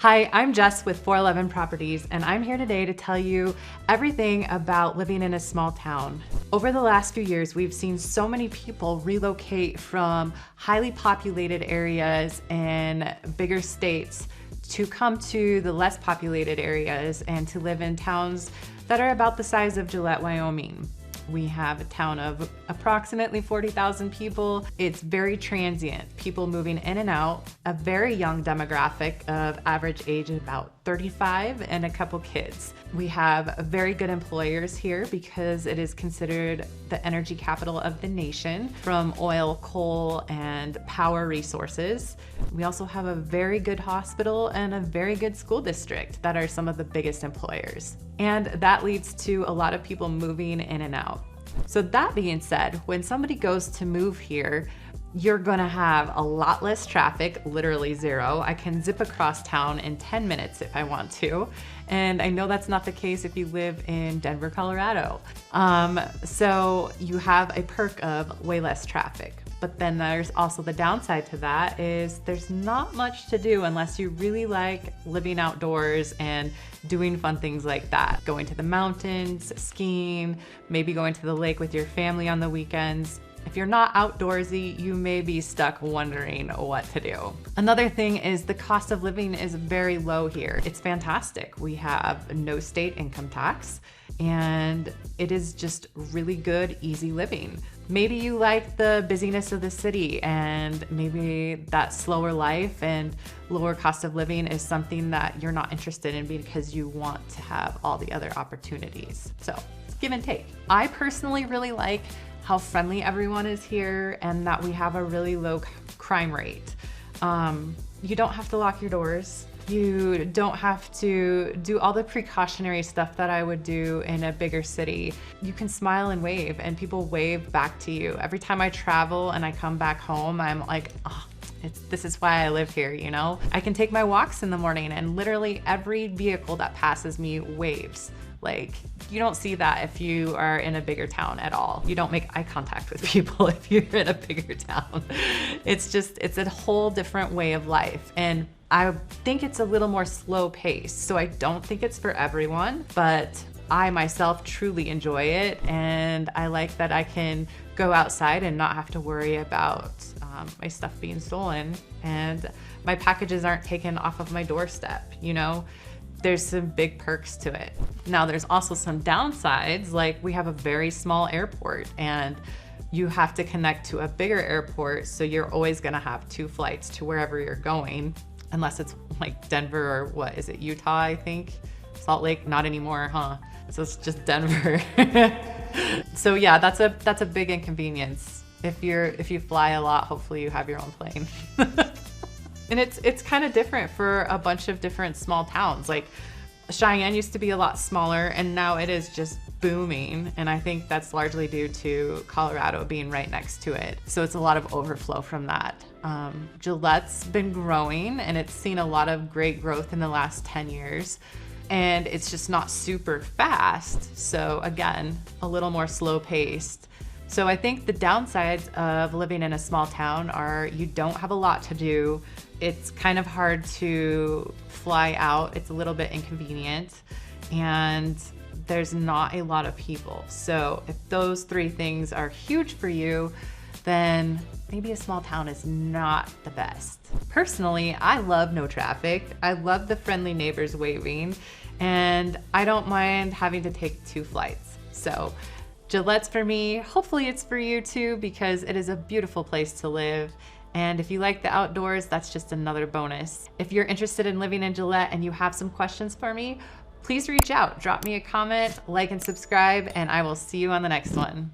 Hi, I'm Jess with 411 Properties, and I'm here today to tell you everything about living in a small town. Over the last few years, we've seen so many people relocate from highly populated areas in bigger states to come to the less populated areas and to live in towns that are about the size of Gillette, Wyoming. We have a town of approximately 40,000 people. It's very transient, people moving in and out, a very young demographic of average age of about 35 and a couple kids. We have very good employers here because it is considered the energy capital of the nation, from oil, coal, and power resources. We also have a very good hospital and a very good school district that are some of the biggest employers. And that leads to a lot of people moving in and out. So that being said, when somebody goes to move here, you're gonna have a lot less traffic, literally zero. I can zip across town in 10 minutes if I want to. And I know that's not the case if you live in Denver, Colorado. So you have a perk of way less traffic. But then there's also the downside to that is there's not much to do unless you really like living outdoors and doing fun things like that. Going to the mountains, skiing, maybe going to the lake with your family on the weekends. If you're not outdoorsy, you may be stuck wondering what to do. Another thing is the cost of living is very low here. It's fantastic. We have no state income tax, and it is just really good, easy living. Maybe you like the busyness of the city, and maybe that slower life and lower cost of living is something that you're not interested in because you want to have all the other opportunities. So it's give and take. I personally really like how friendly everyone is here and that we have a really low crime rate. You don't have to lock your doors. You don't have to do all the precautionary stuff that I would do in a bigger city. You can smile and wave, and people wave back to you. Every time I travel and I come back home, I'm like, oh, this is why I live here, you know? I can take my walks in the morning and literally every vehicle that passes me waves. Like, you don't see that if you are in a bigger town at all. You don't make eye contact with people if you're in a bigger town. It's a whole different way of life. And I think it's a little more slow paced. So I don't think it's for everyone, but I myself truly enjoy it. And I like that I can go outside and not have to worry about my stuff being stolen. And my packages aren't taken off of my doorstep, you know? There's some big perks to it. Now there's also some downsides, like we have a very small airport and you have to connect to a bigger airport, so you're always gonna have 2 flights to wherever you're going, unless it's like Denver or what is it, Utah, I think? Salt Lake, not anymore, huh? So it's just Denver. So yeah, that's a big inconvenience. If you fly a lot, hopefully you have your own plane. And it's kind of different for a bunch of different small towns. Like Cheyenne used to be a lot smaller and now it is just booming. And I think that's largely due to Colorado being right next to it. So it's a lot of overflow from that. Gillette's been growing and it's seen a lot of great growth in the last 10 years. And it's just not super fast. So again, a little more slow paced. So I think the downsides of living in a small town are you don't have a lot to do. It's kind of hard to fly out. It's a little bit inconvenient and there's not a lot of people. So if those 3 things are huge for you, then maybe a small town is not the best. Personally, I love no traffic. I love the friendly neighbors waving, and I don't mind having to take 2 flights. So Gillette's for me. Hopefully it's for you too, because it is a beautiful place to live. And if you like the outdoors, that's just another bonus. If you're interested in living in Gillette and you have some questions for me, please reach out, drop me a comment, like and subscribe, and I will see you on the next one.